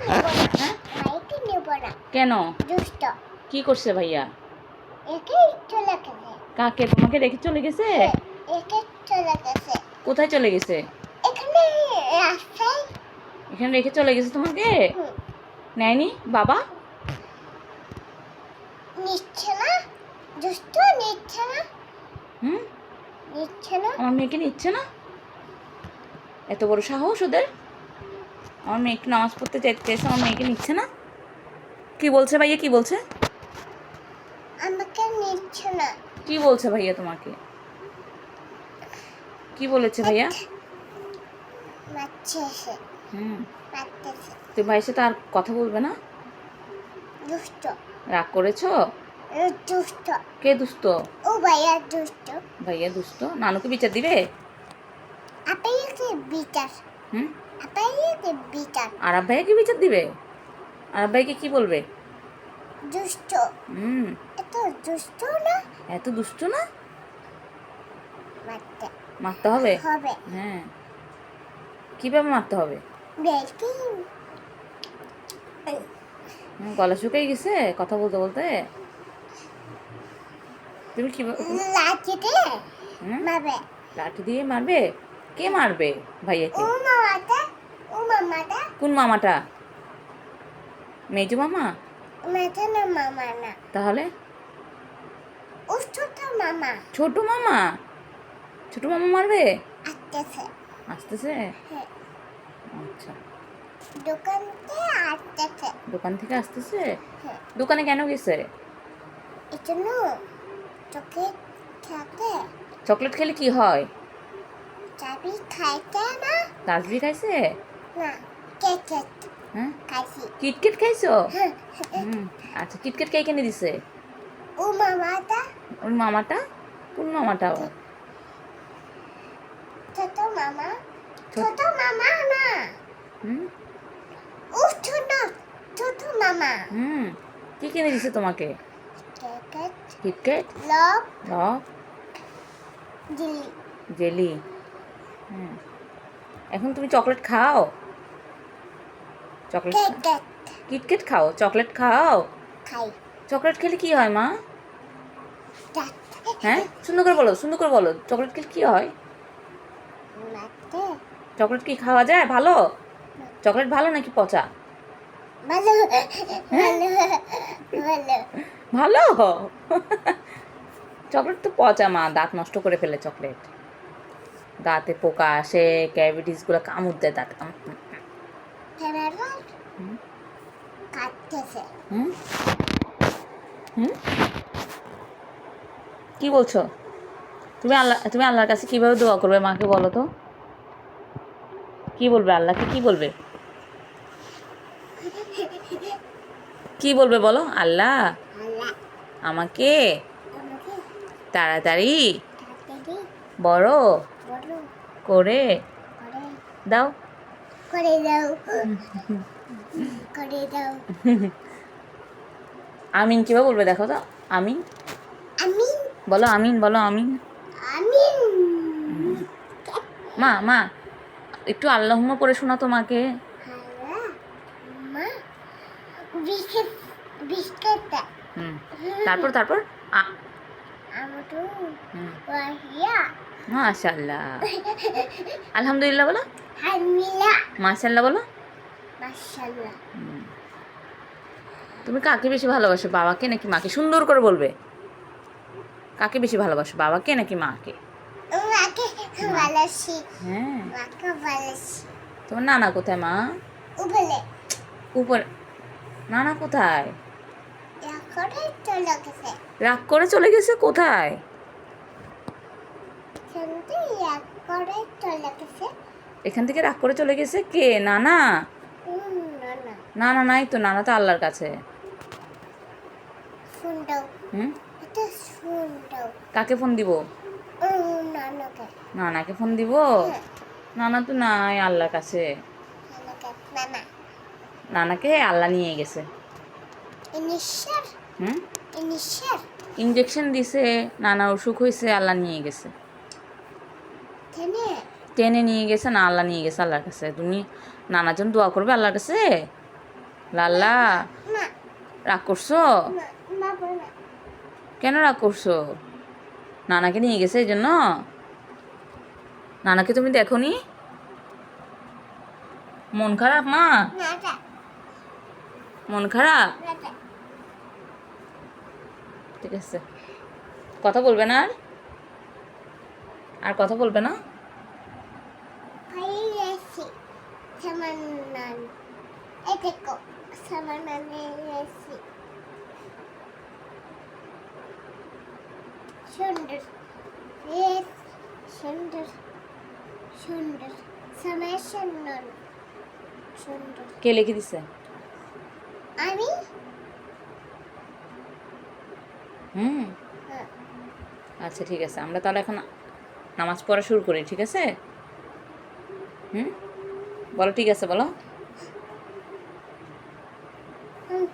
হ্যাঁ না কেন? দুষ্ট কি করছে ভাইয়া? একে চলে গেছে কাকে? তোমাকে রেখে চলে গেছে? একে চলে গেছে কোথায় চলে গেছে? এখানে রাস্তায় এখানে রেখে চলে গেছে তোমাকে? নেয়নি বাবা? নিচ্ছে না দুষ্ট নিচ্ছে না হুম, নিচ্ছে না আমার মেয়েকে নিচ্ছে না? এত বড় সাহস ওদের! আমার মেয়ে একটু নামাজ পড়তে চাইতেছে, আমার মেয়েকে নিচ্ছে না? কি বলছে ভাইয়া, কি বলছে? আমাকে নিচ্ছে না কি বলছে ভাইয়া তোমাকে? কি বলেছে ভাইয়া? মারছে সে হুম, মারতেছে তুমি ভাইয়ের সাথে আর কথা বলবে না? দুষ্ট রাগ করেছো? দুষ্ট কে দুষ্ট? ও ভাইয়া দুষ্ট ভাইয়া দুষ্ট। নানুকে বিচার দিবে? আপনাকে বিচার হুম, আপনাকে বিচার আরাব ভাইয়াকে বিচার দিবে? আরাব ভাইকে কি বলবে? দুষ্ট হুম, এত দুষ্ট না এত দুষ্ট না? মারতে মারতে হবে? হবে হ্যাঁ, কিভাবে মারতে হবে? বেশি গলা শুকিয়ে গেছে কথা বলতে বলতে? তুমি কি লাঠিতে হুম, মারবে লাঠি দিয়ে মারবে? কে মারবে ভাইয়াকে? ও মামাটা ও মামাটা কোন মামাটা? মেজো মামা? মাথা না মামা না তাহলে ও ছোট মামা ছোট মামা? ছোট মামা মারবে? আসতেছে আসতেছে? হ্যাঁ আচ্ছা, দোকানতে আসতেছে দোকান থেকে আসতেছে? হ্যাঁ দোকানে কেন গেছে? এই জন্য তোকে খেতে চকলেট খেলে কি হয়? চাবি খাইতে না তাসবি খাইছে? না কেকেট হ্যাঁ, খাইছি কিটকেট খাইছো? হ্যাঁ হুম, আচ্ছা, কিটকেট কে কিনে দিছে? ও মামাটা ওর মামাটা? কোন মামাটা আবার? ছোট মামা ছোট ছোট মামা না হুম ও ছোট ছোট মামা হুম, কি কিনে দিছে তোমাকে? কেকেট কিটকেট, লব রক, জিলি জেলি। হুম, এখন তুমি চকলেট খাও? চকলেট কেকেট কিটকেট খাও, চকলেট খাও? খাই চকলেট খেলে কি হয় মা? দাঁত হ্যাঁ, সুন্দর করে বলো, সুন্দর করে বলো, চকলেট খেলে কি হয়? মাতে চকলেট কি খাওয়া যায়? ভালো? চকলেট ভালো নাকি পচা? ভালো হ্যাঁ, ভালো ভালো ভালো। চকলেট তো পচা মা, দাঁত নষ্ট করে ফেলে চকলেট। দাঁতে পোকা আসে, ক্যাভিটিসগুলো কামড় দেয় দাঁত। ক্যামেরা কাটতেছে হুম হুম, কি বলছো? তুমি আল্লাহর কাছে কিভাবে দোয়া করবে মাকে বলো তো? কি বলবে আল্লাহকে, কি বলবে? কি বলবে বলো? আল্লাহ আল্লাহ আমাকে আমাকে তাড়াতাড়ি তাড়াতাড়ি বড় বড় করে করে দাও। করে দাও করে দাও আমিন কিভাবে বলবে দেখো তো? আমিন আমি বলো, আমিন বলো, আমিন। আমি মা মা একটু আল্লাহুম্মা পড়ে শোনা তোমাকে। হালা মা বিস্কিট বিস্কিটটা হুম, তারপর তারপর আমটু হুম, ওয়াহিয়া মাশাআল্লাহ, আলহামদুলিল্লাহ বলো, হামিলা মাশাআল্লাহ বলো। মাশাআল্লাহ হুম, তুমি কাকে বেশি ভালোবাসো, বাবাকে নাকি মাকে? সুন্দর করে বলবে। কাকে বেশি ভালোবাসো, বাবাকে নাকি মাকে? মাকে মা। ভালোবাসি হ্যাঁ, মাকে ভালোবাসি তোমার নানা কোথায় মা? উপলে উপর? নানা কোথায়? এখন চলে গেছে রাগ করে চলে গেছে? কোথায়? কিন্তু করে চলে গেছে এখান থেকে রাগ করে চলে গেছে কে? নানা? না না নানা নাই তো, নানা তো আল্লাহর কাছে। ফোন দাও হুম, এটা ফোন দাও কাকে ফোন দিব? নানাকে নানাকে ফোন দিব? হ্যাঁ নানা তো নাই আল্লাহর কাছে। নানাকে নানা নানাকে আল্লাহ নিয়ে গেছে। ইনিশার হুম, ইনিশার ইঞ্জেকশন দিছে, নানা অসুখ হয়েছে, আল্লাহ নিয়ে গেছে। থেনে টেনে নিয়ে গেছে না, আল্লাহ নিয়ে গেছে আল্লাহর কাছে। তুমি নানার জন্য দোয়া করবে আল্লাহর কাছে। লাল্লা না রাগ করছো? না বাবা না কেন রাগ করছো? নানাকে নিয়ে গেছে এই জন্য? নানাকে তুমি দেখোনি? মন খারাপ মা? না না মন খারাপ? না ঠিক আছে, কথা বলবে না আর? আর কথা বলবে না? ভাই রেসি সামানান এই দেখো সামানানের রেসি সুন্দর রেস সুন্দর সুন্দর সময় সুন্দর সুন্দর কে লিখে দিছে? আমি হুম, হ্যাঁ, আচ্ছা ঠিক আছে, আমরা তাহলে এখন নামাজ পড়া শুরু করি, ঠিক আছে? হুম, বলো ঠিক আছে বলো। হুম।